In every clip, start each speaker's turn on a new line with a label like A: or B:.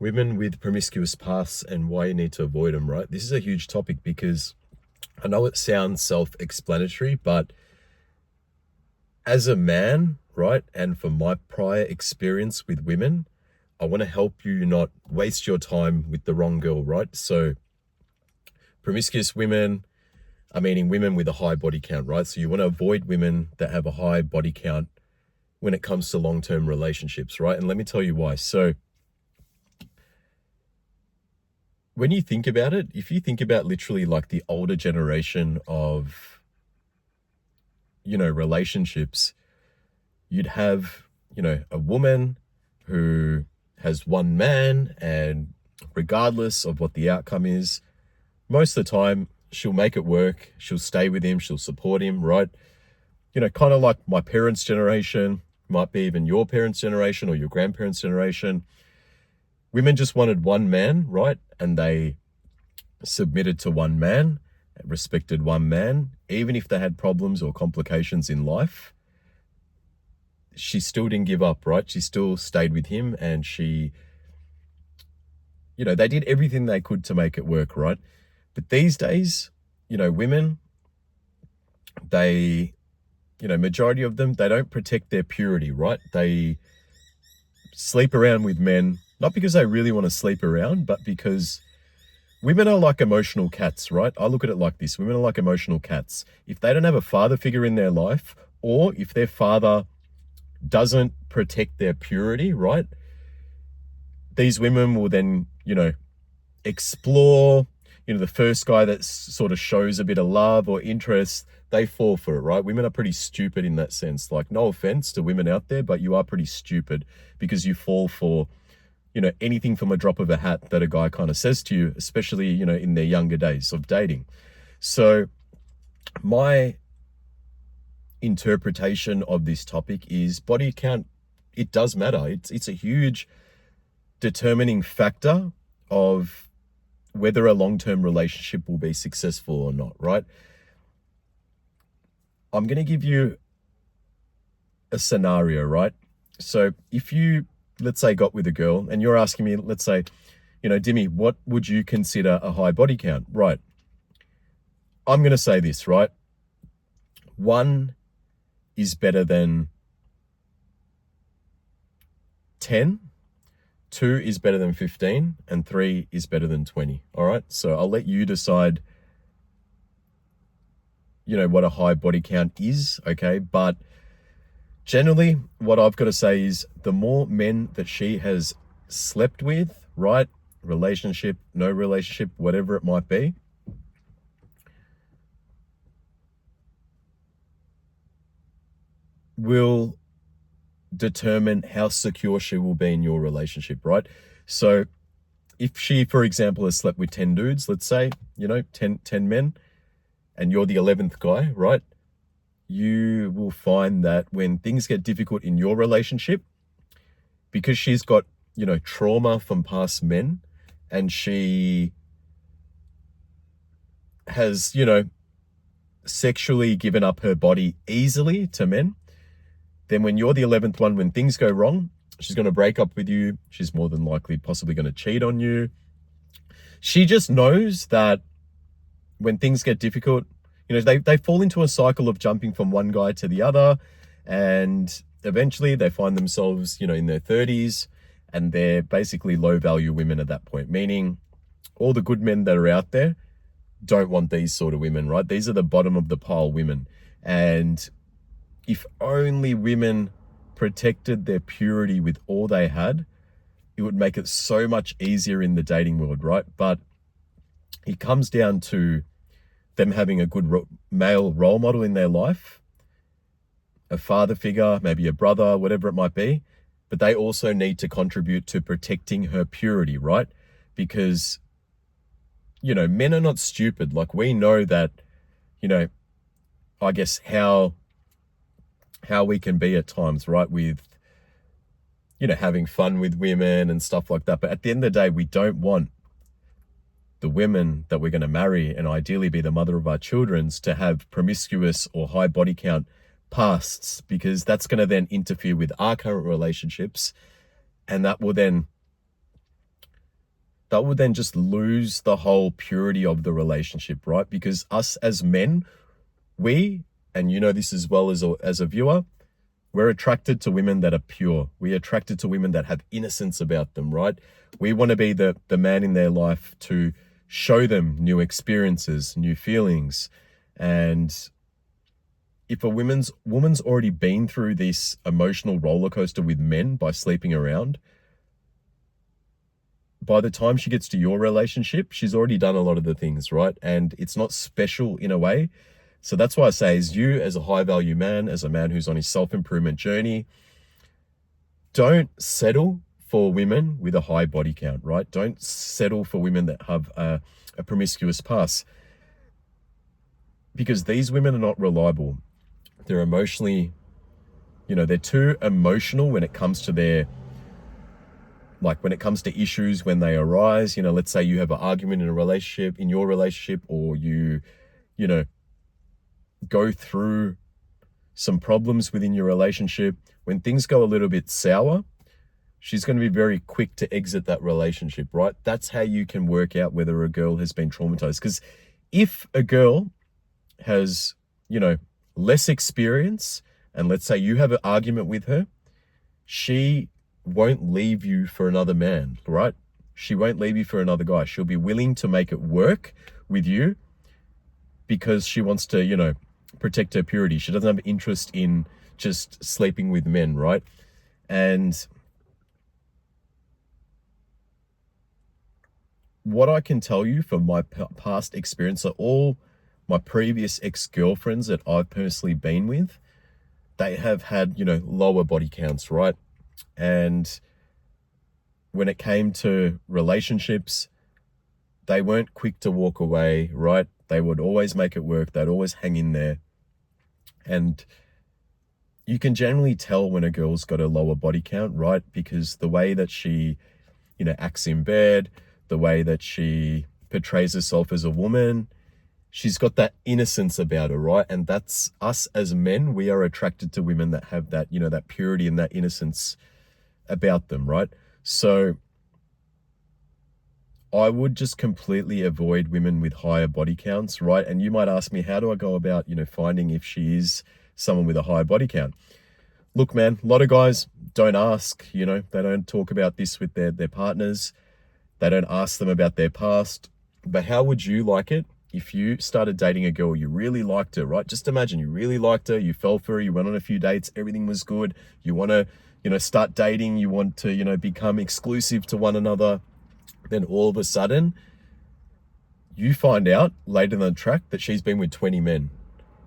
A: women with promiscuous pasts and why you need to avoid them, right? This is a huge topic because I know it sounds self-explanatory, but as a man, right, and from my prior experience with women, I want to help you not waste your time with the wrong girl, right? So promiscuous women are meaning women with a high body count, right? So you want to avoid women that have a high body count when it comes to long-term relationships, right? And let me tell you why. So when you think about it, if you think about literally like the older generation of, relationships, you'd have, a woman who has one man, and regardless of what the outcome is, most of the time she'll make it work. She'll stay with him. She'll support him, right? Kind of like my parents' generation, might be even your parents' generation or your grandparents' generation. Women just wanted one man, right? And they submitted to one man, respected one man, even if they had problems or complications in life. She still didn't give up, right? She still stayed with him, and they did everything they could to make it work, right? But these days, women, they, majority of them, they don't protect their purity, right? They sleep around with men, not because they really want to sleep around, but because women are like emotional cats, right? I look at it like this. Women are like emotional cats. If they don't have a father figure in their life, or if their father doesn't protect their purity, right? These women will then, explore, the first guy that sort of shows a bit of love or interest, they fall for it, right? Women are pretty stupid in that sense. Like, no offense to women out there, but you are pretty stupid because you fall for, anything from a drop of a hat that a guy kind of says to you, especially, in their younger days of dating. So my interpretation of this topic is body count. It does matter. It's a huge determining factor of whether a long-term relationship will be successful or not, right? I'm going to give you a scenario, right? So if you, let's say, got with a girl and you're asking me, let's say, Dimmy, what would you consider a high body count? Right. I'm going to say this, right? 1 is better than 10, 2 is better than 15, and 3 is better than 20. All right. So I'll let you decide, what a high body count is. Okay. But generally, what I've got to say is the more men that she has slept with, right? Relationship, no relationship, whatever it might be, will determine how secure she will be in your relationship, right? So if she, for example, has slept with 10 dudes, let's say, 10 men, and you're the 11th guy, right? You will find that when things get difficult in your relationship, because she's got, trauma from past men, and she has, sexually given up her body easily to men, then when you're the 11th one, when things go wrong, she's going to break up with you. She's more than likely possibly going to cheat on you. She just knows that when things get difficult, they fall into a cycle of jumping from one guy to the other, and eventually they find themselves, in their 30s, and they're basically low value women at that point, meaning all the good men that are out there don't want these sort of women, right? These are the bottom of the pile women. And if only women protected their purity with all they had, it would make it so much easier in the dating world, right? But it comes down to them having a good male role model in their life, a father figure, maybe a brother, whatever it might be. But they also need to contribute to protecting her purity, right? Because, men are not stupid. Like, we know that, I guess how we can be at times, right? With, having fun with women and stuff like that. But at the end of the day, we don't want the women that we're going to marry and ideally be the mother of our children's to have promiscuous or high body count pasts, because that's going to then interfere with our current relationships, and that will then that would then just lose the whole purity of the relationship, right? Because us as men, and you know this as well as a viewer, we're attracted to women that are pure. We're attracted to women that have innocence about them, right? We want to be the man in their life to show them new experiences, new feelings. And if a woman's already been through this emotional roller coaster with men by sleeping around, by the time she gets to your relationship, she's already done a lot of the things, right? And it's not special in a way. So that's why I say, as you, as a high value man, as a man who's on his self-improvement journey, don't settle for women with a high body count, right? Don't settle for women that have a promiscuous past, because these women are not reliable. They're emotionally, they're too emotional when it comes to when it comes to issues when they arise. Let's say you have an argument in your relationship, or you go through some problems within your relationship. When things go a little bit sour, she's going to be very quick to exit that relationship, right? That's how you can work out whether a girl has been traumatized. Because if a girl has, less experience, and let's say you have an argument with her, she won't leave you for another man, right? She won't leave you for another guy. She'll be willing to make it work with you because she wants to, protect her purity. She doesn't have interest in just sleeping with men, right? And what I can tell you from my past experience, are all my previous ex-girlfriends that I've personally been with, they have had, lower body counts, right? And when it came to relationships, they weren't quick to walk away, right? They would always make it work. They'd always hang in there. And you can generally tell when a girl's got a lower body count, right? Because the way that she, acts in bed, the way that she portrays herself as a woman, she's got that innocence about her, right? And that's us as men. We are attracted to women that have that, that purity and that innocence about them, right? So I would just completely avoid women with higher body counts, right? And you might ask me, how do I go about, finding if she is someone with a high body count? Look, man, a lot of guys don't ask, they don't talk about this with their partners. They don't ask them about their past. But how would you like it if you started dating a girl, you really liked her, right? Just imagine you really liked her, you fell for her, you went on a few dates, everything was good. You want to, start dating, you want to, become exclusive to one another. Then all of a sudden, you find out later in the track that she's been with 20 men.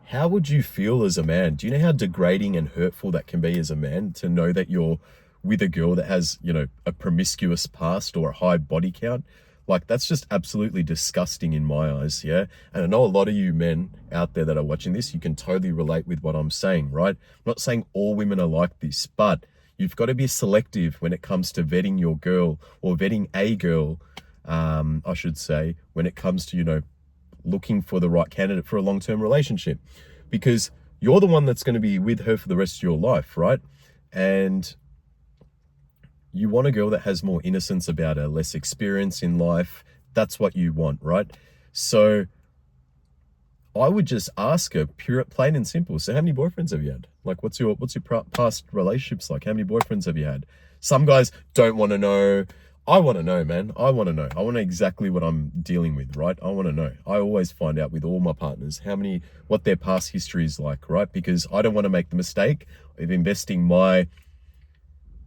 A: How would you feel as a man? Do you know how degrading and hurtful that can be as a man, to know that you're with a girl that has, a promiscuous past or a high body count? Like, that's just absolutely disgusting in my eyes, yeah? And I know a lot of you men out there that are watching this, you can totally relate with what I'm saying, right? I'm not saying all women are like this, but you've got to be selective when it comes to vetting your girl, or vetting a girl, I should say, when it comes to, looking for the right candidate for a long-term relationship. Because you're the one that's going to be with her for the rest of your life, right? And you want a girl that has more innocence about her, less experience in life. That's what you want, right? So I would just ask her, plain and simple. So how many boyfriends have you had? Like, what's your past relationships like? How many boyfriends have you had? Some guys don't want to know. I want to know, man. I want to know. I want to know exactly what I'm dealing with, right? I want to know. I always find out with all my partners what their past history is like, right? Because I don't want to make the mistake of investing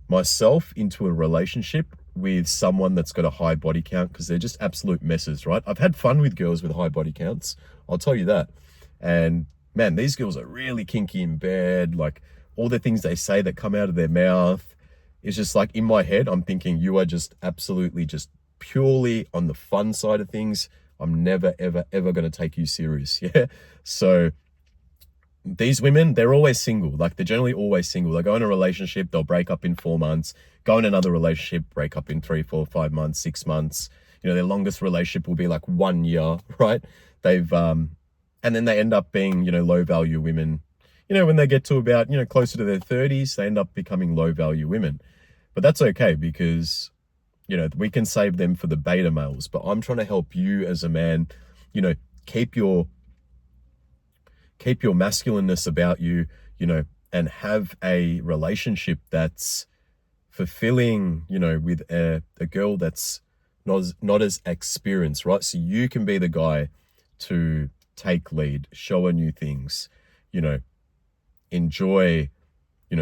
A: myself into a relationship with someone that's got a high body count, because they're just absolute messes, right? I've had fun with girls with high body counts, I'll tell you that. And man, these girls are really kinky in bed. Like, all the things they say that come out of their mouth is just like, in my head, I'm thinking, you are just absolutely just purely on the fun side of things. I'm never, ever, ever going to take you serious. Yeah. So these women, they're always single. Like, they're generally always single. They go in a relationship, they'll break up in 4 months, go in another relationship, break up in 3, 4, 5 months, 6 months. Their longest relationship will be like 1 year, right? And then they end up being, low value women. When they get to about, closer to their 30s, they end up becoming low value women. But that's okay, because we can save them for the beta males, but I'm trying to help you as a man, keep your masculineness about you, and have a relationship that's fulfilling, with a girl that's not as experienced, right? So you can be the guy to take lead, show her new things, enjoy,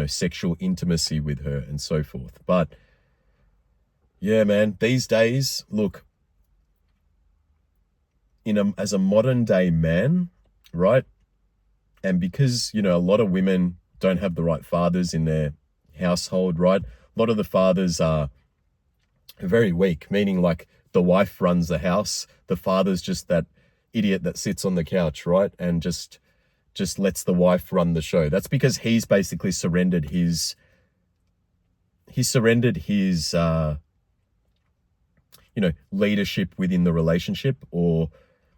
A: sexual intimacy with her and so forth. But yeah, man, these days, look, as a modern day man, right? And because, a lot of women don't have the right fathers in their household, right? A lot of the fathers are very weak, meaning like the wife runs the house. The father's just that idiot that sits on the couch, right? And just lets the wife run the show. That's because he's basically surrendered his leadership within the relationship, or,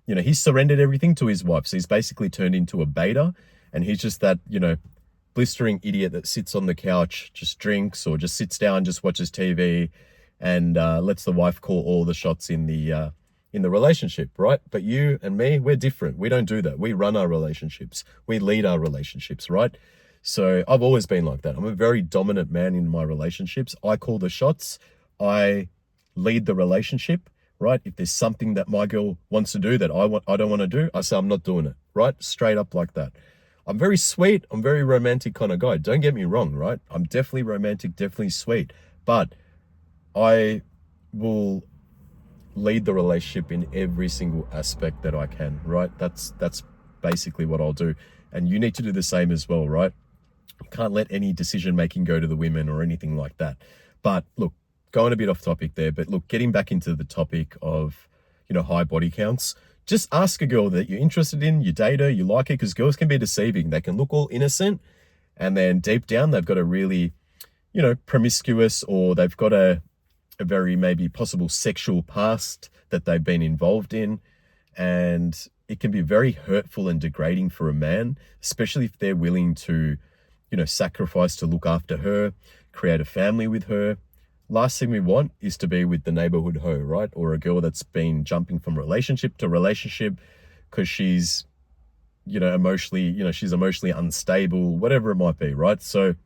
A: he's surrendered everything to his wife. So he's basically turned into a beta, and he's just that, blistering idiot that sits on the couch, just drinks, or just sits down, just watches TV, and lets the wife call all the shots in the relationship, right? But you and me, we're different. We don't do that. We run our relationships. We lead our relationships, right? So I've always been like that. I'm a very dominant man in my relationships. I call the shots. I lead the relationship, right? If there's something that my girl wants to do that I don't want to do, I say I'm not doing it, right? Straight up like that. I'm very sweet. I'm very romantic kind of guy. Don't get me wrong, right? I'm definitely romantic, definitely sweet. But I will lead the relationship in every single aspect that I can, right? That's basically what I'll do. And you need to do the same as well, right? You can't let any decision making go to the women or anything like that. But look, going a bit off topic there, but look, getting back into the topic of, high body counts, just ask a girl that you're interested in, you date her, you like her, because girls can be deceiving. They can look all innocent, and then deep down they've got a really, promiscuous, or they've got a very maybe possible sexual past that they've been involved in. And it can be very hurtful and degrading for a man, especially if they're willing to, sacrifice to look after her, create a family with her. Last thing we want is to be with the neighborhood hoe, right? Or a girl that's been jumping from relationship to relationship because she's, emotionally, she's emotionally unstable, whatever it might be, right? So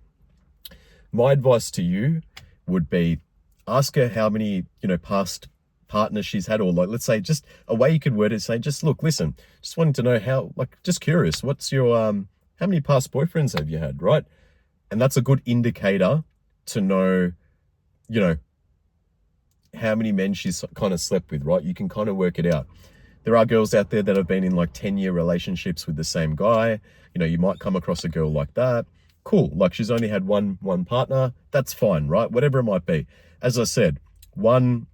A: my advice to you would be, ask her how many, past partners she's had, or like, let's say, just a way you could word it, say, just look, listen, just wanting to know how, like, just curious, what's your, how many past boyfriends have you had, right? And that's a good indicator to know, how many men she's kind of slept with, right? You can kind of work it out. There are girls out there that have been in like 10-year relationships with the same guy. You might come across a girl like that. Cool. Like, she's only had one partner. That's fine, right? Whatever it might be. As I said, 1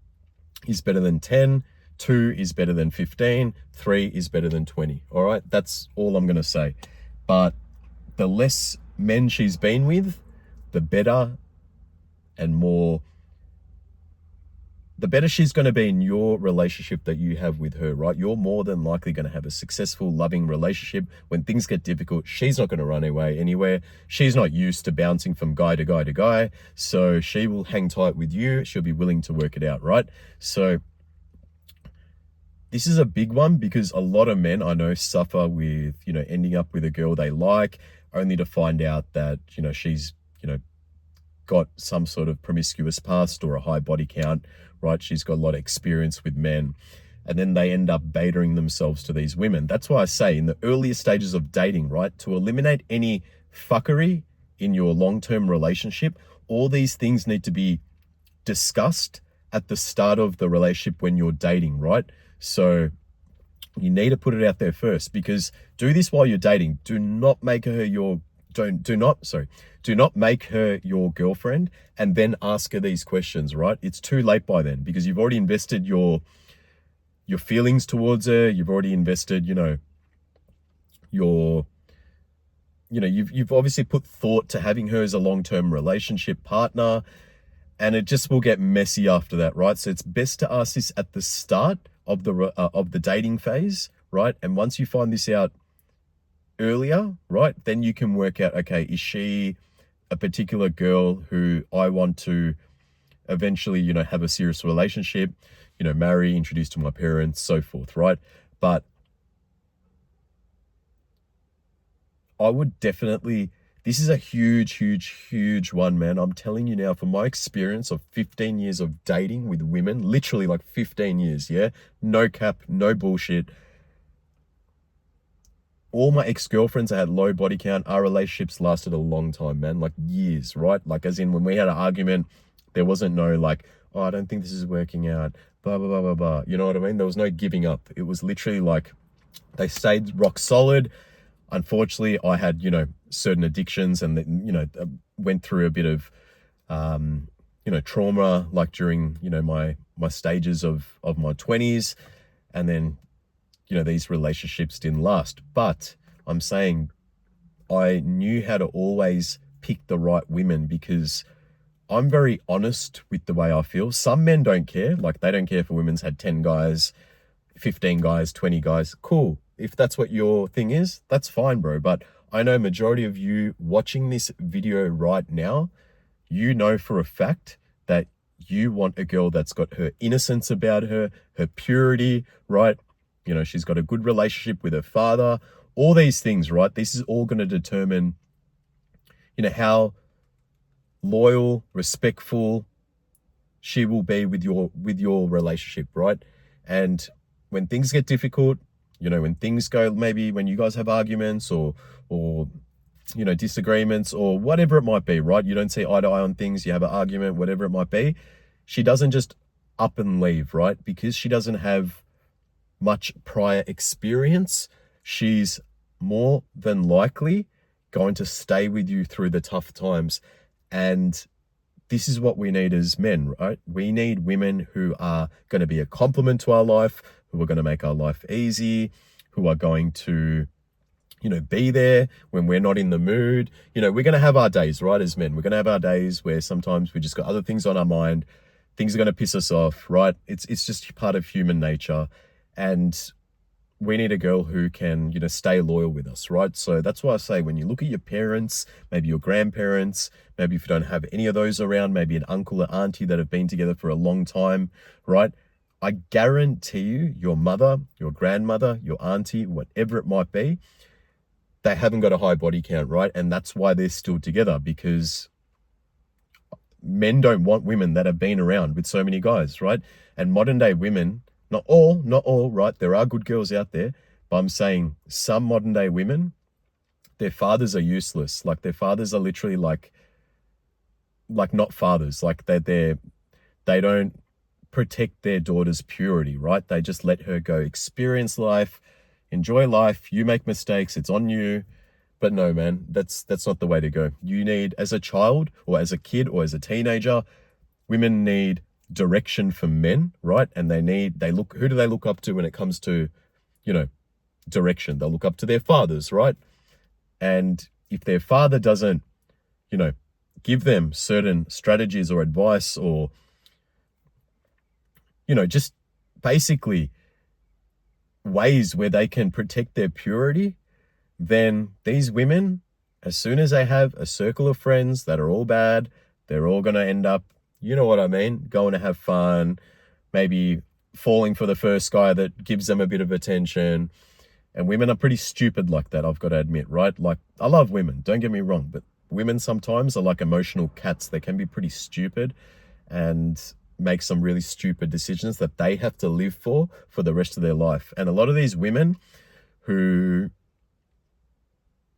A: is better than 10. 2 is better than 15. 3 is better than 20. All right. That's all I'm going to say. But the less men she's been with, the better and more, the better she's going to be in your relationship that you have with her, right? You're more than likely going to have a successful, loving relationship. When things get difficult, she's not going to run away anywhere. She's not used to bouncing from guy to guy to guy. So she will hang tight with you. She'll be willing to work it out, right? So this is a big one, because a lot of men I know suffer with, ending up with a girl they like, only to find out that, she's, got some sort of promiscuous past or a high body count, right? She's got a lot of experience with men, and then they end up betaing themselves to these women. That's why I say, in the earliest stages of dating, right, to eliminate any fuckery in your long-term relationship, all these things need to be discussed at the start of the relationship when you're dating, right? So you need to put it out there first, because do this while you're dating. Do not make her your do not make her your girlfriend and then ask her these questions, right? It's too late by then, because you've already invested your feelings towards her. You've already invested, you've obviously put thought to having her as a long-term relationship partner, and it just will get messy after that, right? So it's best to ask this at the start of the dating phase, right? And once you find this out earlier, right, then you can work out, okay, is she a particular girl who I want to eventually, have a serious relationship, marry, introduce to my parents, so forth, right? But I would definitely, this is a huge, huge, huge one, man. I'm telling you now, from my experience of 15 years of dating with women, literally like 15 years, yeah? No cap, no bullshit. All my ex-girlfriends that had low body count, our relationships lasted a long time, man, like years, right? Like, as in when we had an argument, there wasn't no like, oh, I don't think this is working out, blah, blah, blah, blah, blah. You know what I mean? There was no giving up. It was literally like they stayed rock solid. Unfortunately, I had, certain addictions and, went through a bit of, trauma, like during, my stages of my 20s. And then, these relationships didn't last. But I'm saying I knew how to always pick the right women because I'm very honest with the way I feel. Some men don't care. Like, they don't care if a woman's had 10 guys, 15 guys, 20 guys. Cool. If that's what your thing is, that's fine, bro. But I know majority of you watching this video right now, you know for a fact that you want a girl that's got her innocence about her, her purity, right? She's got a good relationship with her father, all these things, right? This is all going to determine, how loyal, respectful she will be with your relationship, right? And when things get difficult, when things go, maybe when you guys have arguments or disagreements or whatever it might be, right? You don't see eye to eye on things, you have an argument, whatever it might be. She doesn't just up and leave, right? Because she doesn't have much prior experience. She's more than likely going to stay with you through the tough times. And this is what we need as men, right? We need women who are going to be a complement to our life, who are going to make our life easy, who are going to, be there when we're not in the mood. We're going to have our days, right, as men. We're going to have our days where sometimes we just got other things on our mind. Things are going to piss us off, right? It's just part of human nature. And we need a girl who can, stay loyal with us, right? So that's why I say when you look at your parents, maybe your grandparents, maybe if you don't have any of those around, maybe an uncle or auntie that have been together for a long time, right? I guarantee you, your mother, your grandmother, your auntie, whatever it might be, they haven't got a high body count, right? And that's why they're still together, because men don't want women that have been around with so many guys, right? And modern day women, not all, right? There are good girls out there, but I'm saying some modern day women, their fathers are useless. Like, their fathers are literally like not fathers. Like, they don't protect their daughter's purity, right? They just let her go experience life, enjoy life. You make mistakes, it's on you. But no, man, that's not the way to go. You need, as a child or as a kid or as a teenager, women need direction from men, right? And who do they look up to when it comes to, direction? They'll look up to their fathers, right? And if their father doesn't, give them certain strategies or advice or, just basically ways where they can protect their purity, then these women, as soon as they have a circle of friends that are all bad, they're all going to end up, you know what I mean, going to have fun, maybe falling for the first guy that gives them a bit of attention. And women are pretty stupid like that, I've got to admit, right? Like, I love women, don't get me wrong, but women sometimes are like emotional cats. They can be pretty stupid and make some really stupid decisions that they have to live for the rest of their life. And a lot of these women who,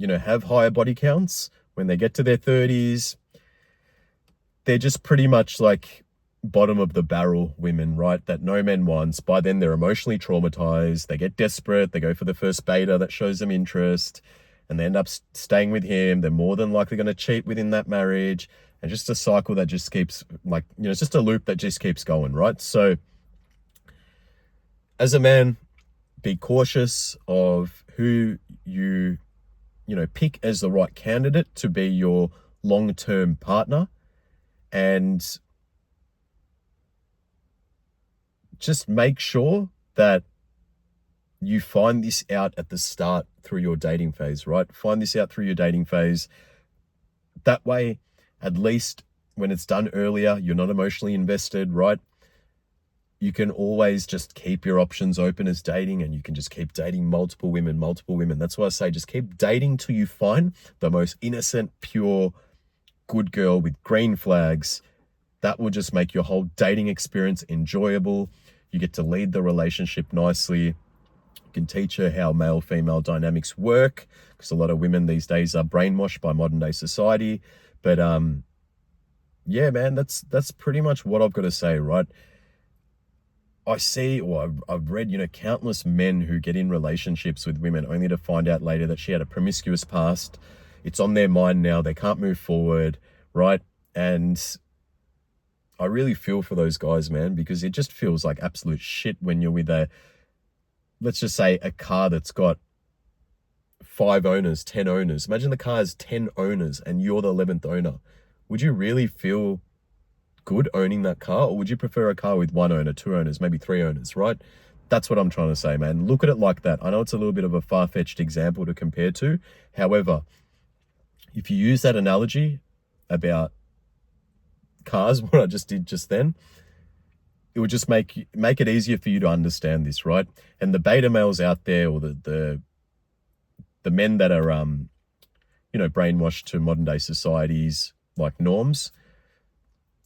A: have higher body counts, when they get to their 30s, they're just pretty much like bottom of the barrel women, right? That no man wants. By then they're emotionally traumatized. They get desperate. They go for the first beta that shows them interest and they end up staying with him. They're more than likely going to cheat within that marriage. And just a cycle that just keeps it's just a loop that just keeps going, right? So as a man, be cautious of who you pick as the right candidate to be your long-term partner. And just make sure that you find this out at the start through your dating phase, right? Find this out through your dating phase. That way, at least when it's done earlier, you're not emotionally invested, right? You can always just keep your options open as dating, and you can just keep dating multiple women. That's why I say just keep dating till you find the most innocent, pure, good girl with green flags. That will just make your whole dating experience enjoyable. You get to lead the relationship nicely. You can teach her how male-female dynamics work, because a lot of women these days are brainwashed by modern day society. But yeah, man, that's pretty much what I've got to say, right? I see, or I've read, countless men who get in relationships with women only to find out later that she had a promiscuous past. It's on their mind now. They can't move forward, right? And I really feel for those guys, man, because it just feels like absolute shit when you're with let's just say a car that's got 5 owners, 10 owners. Imagine the car has 10 owners and you're the 11th owner. Would you really feel good owning that car, or would you prefer a car with 1 owner, 2 owners, maybe 3 owners, right? That's what I'm trying to say, man. Look at it like that. I know it's a little bit of a far-fetched example to compare to. However, if you use that analogy about cars, what I just did just then, it would just make it easier for you to understand this, right? And the beta males out there, or the men that are brainwashed to modern day societies like norms,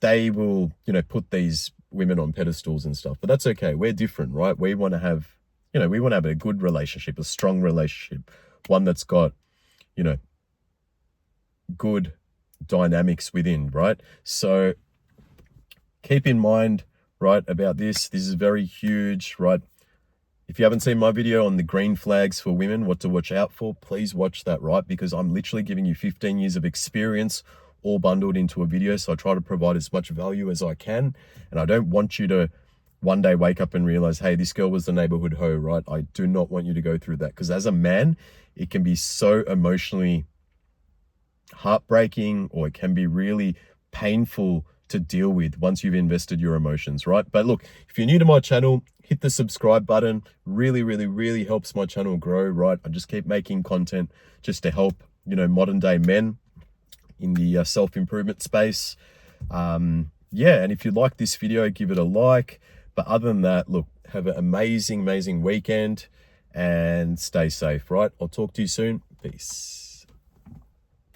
A: they will, put these women on pedestals and stuff. But that's okay. We're different, right? We want to have, a good relationship, a strong relationship, one that's got, good dynamics within, right? So keep in mind, right, about this. This is very huge, right? If you haven't seen my video on the green flags for women, what to watch out for, please watch that, right? Because I'm literally giving you 15 years of experience all bundled into a video. So I try to provide as much value as I can. And I don't want you to one day wake up and realize, hey, this girl was the neighborhood hoe, right? I do not want you to go through that, because as a man, it can be so emotionally heartbreaking, or it can be really painful to deal with once you've invested your emotions, right? But look, if you're new to my channel, hit the subscribe button. Really, really, really helps my channel grow, right? I just keep making content just to help, modern day men in the self-improvement space. Yeah, and if you like this video, give it a like. But other than that, look, have an amazing, amazing weekend and stay safe, right? I'll talk to you soon. Peace.